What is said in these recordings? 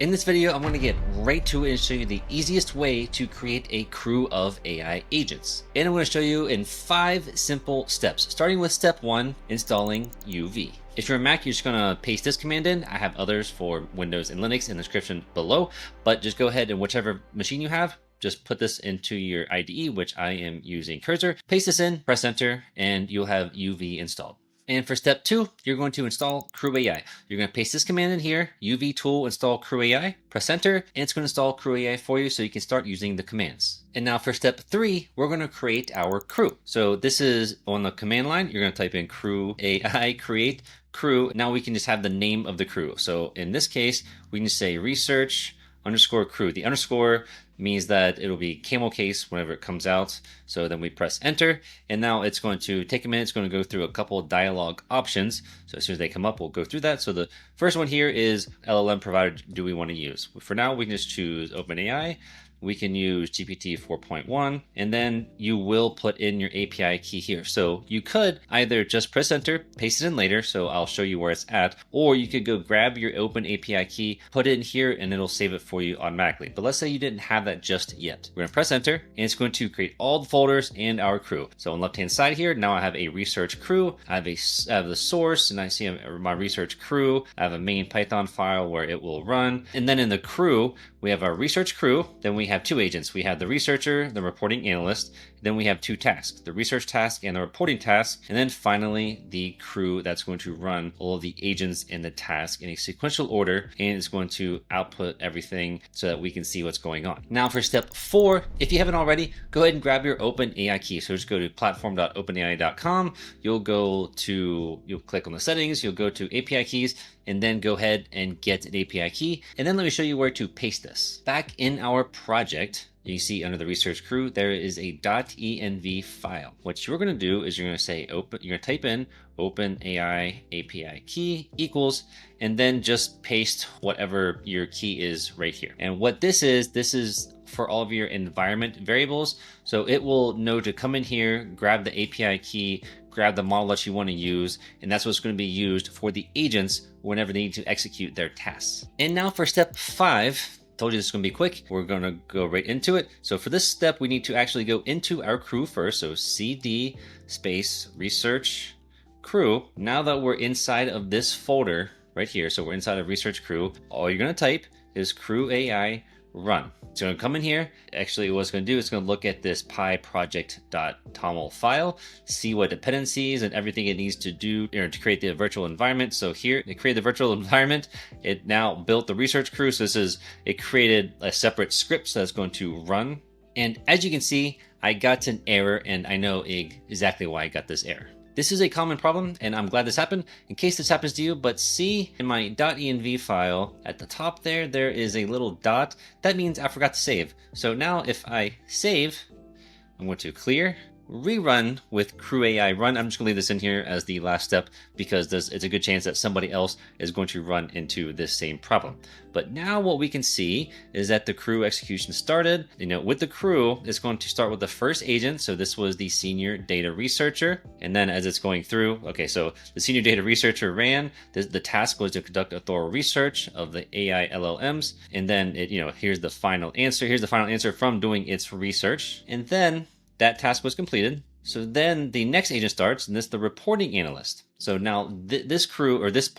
In this video, I'm going to get right to it and show you the easiest way to create a crew of AI agents. And I'm going to show you in 5 simple steps, starting with step 1, installing UV. If you're a Mac, you're just going to paste this command in. I have others for Windows and Linux in the description below, but just go ahead and whichever machine you have, just put this into your IDE, which I am using Cursor. Paste this in, press enter, and you'll have UV installed. And for step 2, you're going to install CrewAI. You're going to paste this command in here, UV tool install CrewAI, press enter, and it's going to install CrewAI for you so you can start using the commands. And now for step 3, we're going to create our crew. So this is on the command line. You're going to type in CrewAI create crew. Now we can just have the name of the crew. So in this case, we can just say research underscore crew. The underscore means that it'll be camel case whenever it comes out. So then we press enter, and now it's going to take a minute. It's going to go through a couple of dialog options. So as soon as they come up, we'll go through that. So the first one here is LLM provider do we want to use? For now, we can just choose OpenAI. We can use GPT 4.1, and then you will put in your API key here. So you could either just press enter, paste it in later, so I'll show you where it's at, or you could go grab your open API key, put it in here, and it'll save it for you automatically. But let's say you didn't have that just yet. We're gonna press enter, and it's going to create all the folders and our crew. So on the left-hand side here, now I have a research crew, I have the source, and I see my research crew. I have a main Python file where it will run. And then in the crew, we have our research crew, then we have 2 agents. We have the researcher, the reporting analyst, then we have 2 tasks, the research task and the reporting task, and then finally the crew that's going to run all of the agents and the task in a sequential order, and it's going to output everything so that we can see what's going on. Now for step 4, if you haven't already, go ahead and grab your OpenAI key. So just go to platform.openai.com, you'll click on the settings, you'll go to API keys, and then go ahead and get an API key. And then let me show you where to paste this. Back in our project, you see under the research crew, there is a .env file. What you're going to do is you're going to say you're going to type in OpenAI API key equals, and then just paste whatever your key is right here. And what this is for all of your environment variables. So it will know to come in here, grab the API key, grab the model that you want to use, and that's what's going to be used for the agents whenever they need to execute their tasks. And now for step 5, told you this is going to be quick. We're going to go right into it. So for this step, we need to actually go into our crew first. So cd space research crew. Now that we're inside of this folder right here, so we're inside of research crew, all you're going to type is CrewAI run. It's going to come in here. Actually, what it's going to do is going to look at this pyproject.toml file, see what dependencies and everything it needs to do to create the virtual environment. So here, it created the virtual environment. It now built the research crew. So it created a separate script that's going to run. And as you can see, I got an error, and I know exactly why I got this error. This is a common problem, and I'm glad this happened in case this happens to you, but see in my .env file at the top there is a little dot. That means I forgot to save. So now if I save, I'm going to clear, rerun with CrewAI run. I'm just going to leave this in here as the last step because it's a good chance that somebody else is going to run into this same problem. But now what we can see is that the crew execution started. With the crew, it's going to start with the first agent. So this was the senior data researcher. And then as it's going through, okay, so the senior data researcher ran. The task was to conduct a thorough research of the AI LLMs. And then here's the final answer. Here's the final answer from doing its research. And then that task was completed. So then the next agent starts, and this is the reporting analyst. So now this crew, or this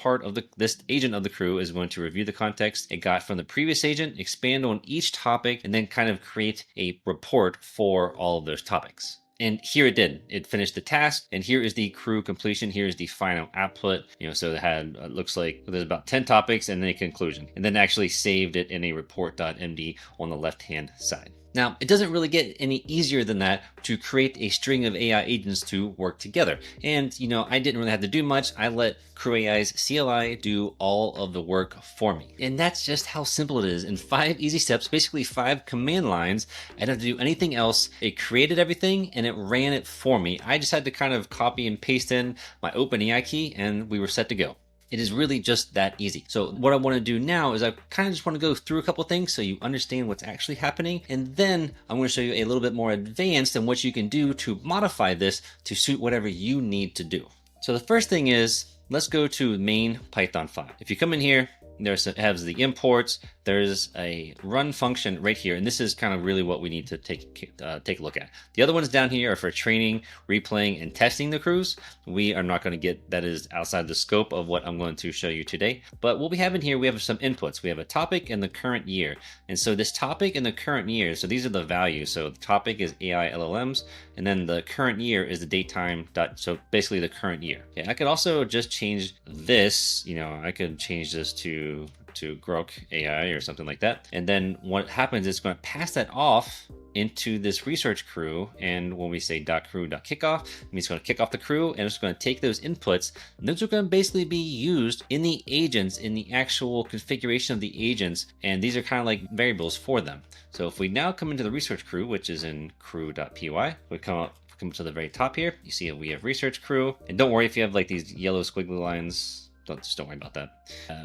agent of the crew, is going to review the context it got from the previous agent, expand on each topic, and then kind of create a report for all of those topics. And here it did. It finished the task, and here is the crew completion. Here is the final output. So it had looks like there's about 10 topics and then a conclusion, and then actually saved it in a report.md on the left-hand side. Now, it doesn't really get any easier than that to create a string of AI agents to work together. And, I didn't really have to do much. I let CrewAI's CLI do all of the work for me. And that's just how simple it is. In 5 easy steps, basically 5 command lines. I didn't have to do anything else. It created everything and it ran it for me. I just had to kind of copy and paste in my OpenAI key and we were set to go. It is really just that easy. So what I want to do now is I kind of just want to go through a couple things so you understand what's actually happening. And then I'm going to show you a little bit more advanced and what you can do to modify this to suit whatever you need to do. So the first thing is, let's go to main Python file. If you come in here, it has the imports, there's a run function right here, and this is kind of really what we need to take a look at. The other ones down here are for training, replaying, and testing the crews. We are not going to get, that is outside the scope of what I'm going to show you today. But what we have in here, we have some inputs. We have a topic and the current year. And so this topic and the current year, so these are the values. So the topic is AI LLMs, and then the current year is the date time dot, so basically the current year. Yeah, I could also just change this, I could change this to CrewAI or something like that. And then what happens is it's going to pass that off into this research crew. And when we say .crew.kickoff, it means it's going to kick off the crew, and it's going to take those inputs. And those are going to basically be used in the agents, in the actual configuration of the agents. And these are kind of like variables for them. So if we now come into the research crew, which is in crew.py, we come to the very top here, you see we have research crew. And don't worry if you have like these yellow squiggly lines, just don't worry about that.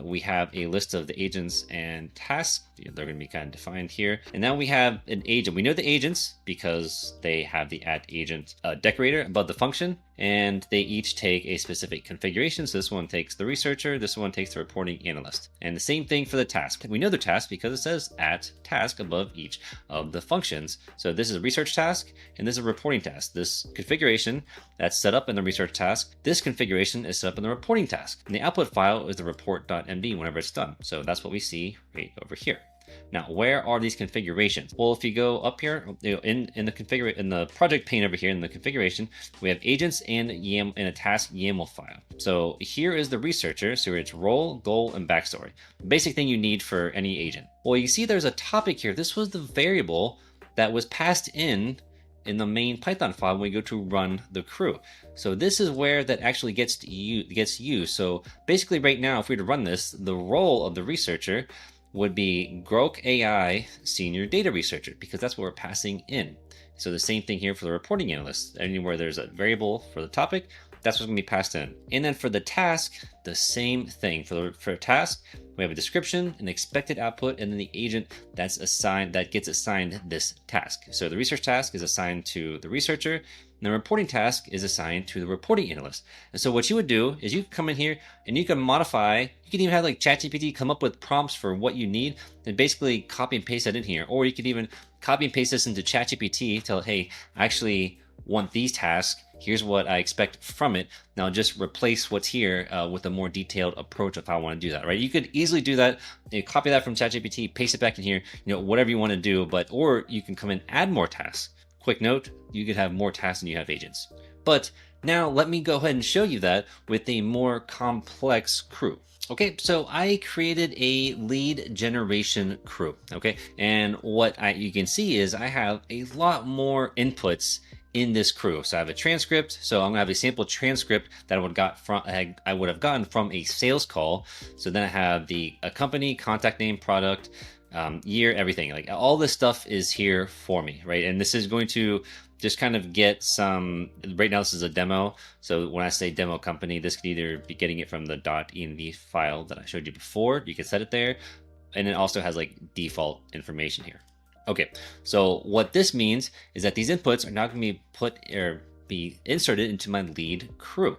We have a list of the agents and tasks. They're going to be kind of defined here. And now we have an agent. We know the agents because they have the @agent decorator above the function, and they each take a specific configuration. So this one takes the researcher, this one takes the reporting analyst. And the same thing for the task. We know the task because it says @task above each of the functions. So this is a research task, and this is a reporting task. This configuration that's set up in the research task, this configuration is set up in the reporting task. And the output file is the report.md whenever it's done. So that's what we see right over here. Now, where are these configurations? Well, if you go up here, in the project pane over here in the configuration, we have agents and a task YAML file. So here is the researcher. So it's role, goal, and backstory. The basic thing you need for any agent. Well, you see there's a topic here. This was the variable that was passed in the main Python file when we go to run the crew. So this is where that actually gets used. So basically right now, if we were to run this, the role of the researcher would be CrewAI Senior Data Researcher, because that's what we're passing in. So the same thing here for the reporting analyst. Anywhere there's a variable for the topic, that's what's going to be passed in. And then for the task, the same thing. For a task, we have a description, an expected output, and then the agent that gets assigned this task. So the research task is assigned to the researcher, and the reporting task is assigned to the reporting analyst. And so what you would do is you come in here and you can modify, you can even have like ChatGPT come up with prompts for what you need and basically copy and paste that in here. Or you could even copy and paste this into ChatGPT, tell it, hey, I actually want these tasks. Here's what I expect from it. Now just replace what's here with a more detailed approach of how I want to do that, right? You could easily do that. You copy that from ChatGPT, paste it back in here, whatever you want to do, or you can come and add more tasks. Quick note, you could have more tasks than you have agents. But now let me go ahead and show you that with a more complex crew. Okay, so I created a lead generation crew, okay? And what you can see is I have a lot more inputs in this crew. So I have a transcript. So I'm gonna have a sample transcript that I would have gotten from a sales call. So then I have a company, contact name, product, year, everything. Like all this stuff is here for me, right? And this is going to just kind of get some, right now this is a demo. So when I say demo company, this could either be getting it from the .env file that I showed you before. You can set it there. And it also has like default information here. Okay, so what this means is that these inputs are not going to be inserted into my lead crew.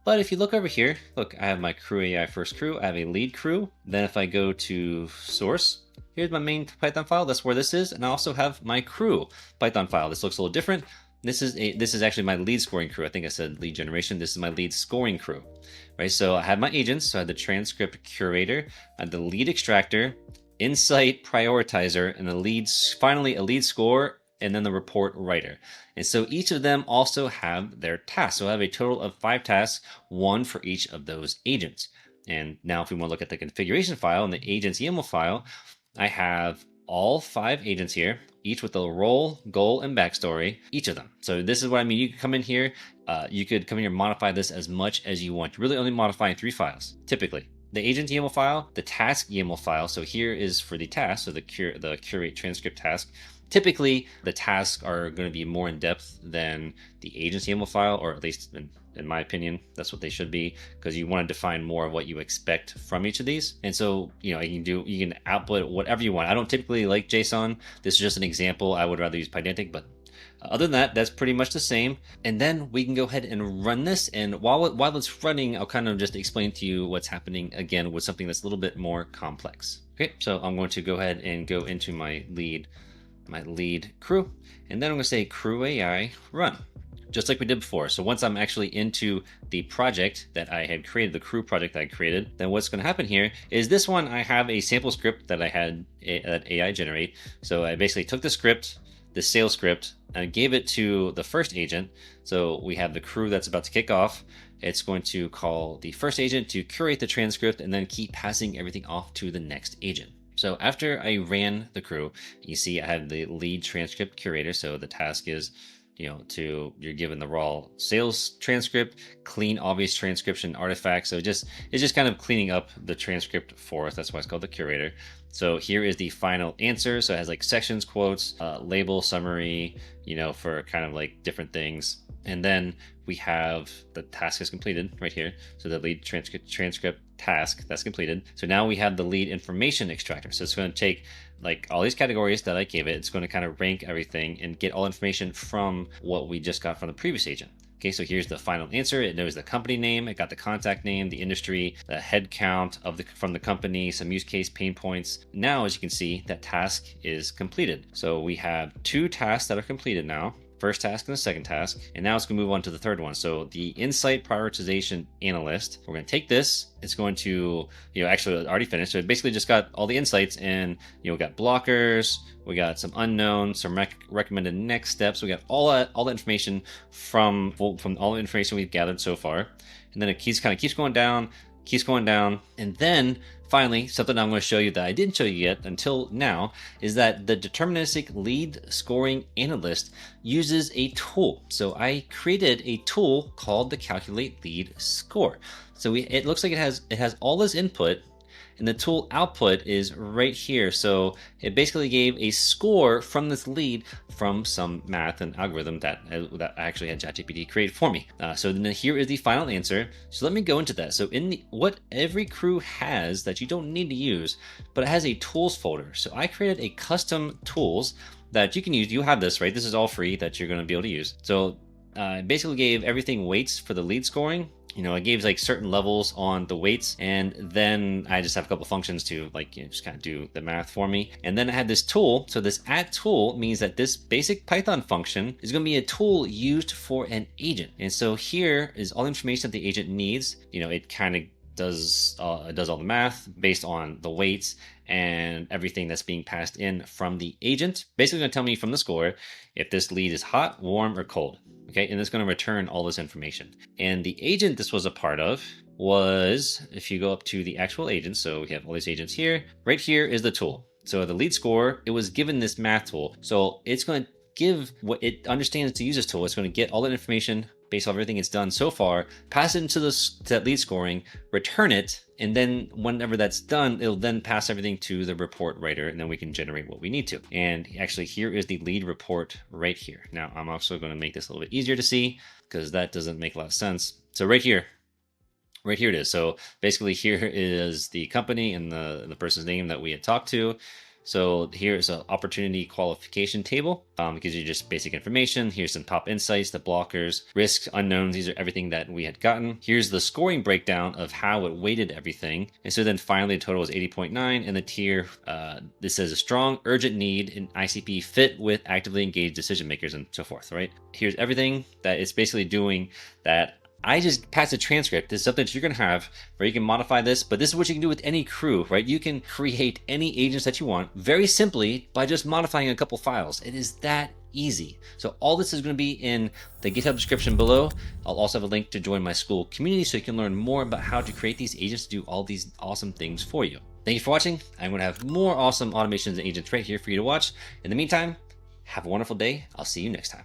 But if you look over here, look, I have my CrewAI first crew. I have a lead crew. Then if I go to source, here's my main Python file. That's where this is. And I also have my crew Python file. This looks a little different. This is actually my lead scoring crew. I think I said lead generation. This is my lead scoring crew, right? So I have my agents. So I have the transcript curator, I have the lead extractor, insight prioritizer, and finally a lead score, and then the report writer. And so each of them also have their tasks. So I have a total of 5 tasks, 1 for each of those agents. And now if we want to look at the configuration file and the agents YAML file, I have all 5 agents here, each with a role, goal, and backstory, each of them. So this is what I mean. You could come in here, and modify this as much as you want. You're really only modifying 3 files, typically. The agent YAML file, the task YAML file. So here is for the task, so the curate transcript task. Typically, the tasks are going to be more in depth than the agent's YAML file, or at least in my opinion, that's what they should be, because you want to define more of what you expect from each of these. And so, you can output whatever you want. I don't typically like JSON. This is just an example. I would rather use Pydantic, but other than that, that's pretty much the same. And then we can go ahead and run this. And while it's running, I'll kind of just explain to you what's happening again with something that's a little bit more complex. Okay, Okay, so I'm going to go ahead and go into my lead crew, and then I'm going to say CrewAI run, just like we did before. So once I'm actually into the project that I had created, the crew project that I created, then what's going to happen here is this one, I have a sample script that I had that AI generate. So I basically took the script, the sales script, and I gave it to the first agent. So we have the crew that's about to kick off. It's going to call the first agent to curate the transcript and then keep passing everything off to the next agent. So after I ran the crew, you see I have the lead transcript curator. So the task is, you're given the raw sales transcript, clean, obvious transcription artifacts. So it's just kind of cleaning up the transcript for us. That's why it's called the curator. So here is the final answer. So it has like sections, quotes, label, summary, for kind of like different things. And then we have the task is completed right here. So the lead transcript task that's completed. So now we have the lead information extractor. So it's going to take like all these categories that I gave it. It's going to kind of rank everything and get all information from what we just got from the previous agent. Okay, so here's the final answer. It knows the company name, it got the contact name, the industry, the head count from the company, some use case pain points. Now, as you can see, that task is completed. So we have 2 tasks that are completed now. First task and the second task, and now it's going to move on to the third one. So the insight prioritization analyst, we're going to take this. It's going to, actually already finished. So it basically just got all the insights, and we got blockers, we got some unknowns, some recommended next steps. We got all that information from all the information we've gathered so far, and then it keeps going down, and then finally, something I'm going to show you that I didn't show you yet until now is that the deterministic lead scoring analyst uses a tool. So I created a tool called the calculate lead score. So it looks like it has all this input, and the tool output is right here. So it basically gave a score from this lead from some math and algorithm that I actually had ChatGPT create for me. So then here is the final answer. So let me go into that. So what every crew has that you don't need to use, but it has a tools folder. So I created a custom tools that you can use. You have this, right? This is all free that you're going to be able to use. So it basically gave everything weights for the lead scoring. It gives like certain levels on the weights, and then I just have a couple functions to just kind of do the math for me. And then I had this tool. So this add tool means that this basic Python function is going to be a tool used for an agent. And so here is all the information that the agent needs. It kind of does all the math based on the weights and everything that's being passed in from the agent. Basically going to tell me from the score if this lead is hot, warm, or cold. Okay, and it's going to return all this information. And the agent this was a part of was, if you go up to the actual agent, so we have all these agents here, right here is the tool. So the lead score, it was given this math tool. So it's going to give what it understands to use this tool. It's going to get all that information based on everything it's done so far, pass it into that lead scoring, return it, and then whenever that's done, it'll then pass everything to the report writer, and then we can generate what we need to. And actually, here is the lead report right here. Now, I'm also going to make this a little bit easier to see because that doesn't make a lot of sense. So right here it is. So basically, here is the company and the person's name that we had talked to. So here's an opportunity qualification table. It gives you just basic information. Here's some top insights, the blockers, risks, unknowns. These are everything that we had gotten. Here's the scoring breakdown of how it weighted everything. And so then finally the total was 80.9, and the tier, this says a strong, urgent need in ICP fit with actively engaged decision makers and so forth, right? Here's everything that it's basically doing that I just passed a transcript. This is something that you're going to have where you can modify this, but this is what you can do with any crew, right? You can create any agents that you want very simply by just modifying a couple files. It is that easy. So all this is going to be in the GitHub description below. I'll also have a link to join my school community so you can learn more about how to create these agents to do all these awesome things for you. Thank you for watching. I'm going to have more awesome automations and agents right here for you to watch. In the meantime, have a wonderful day. I'll see you next time.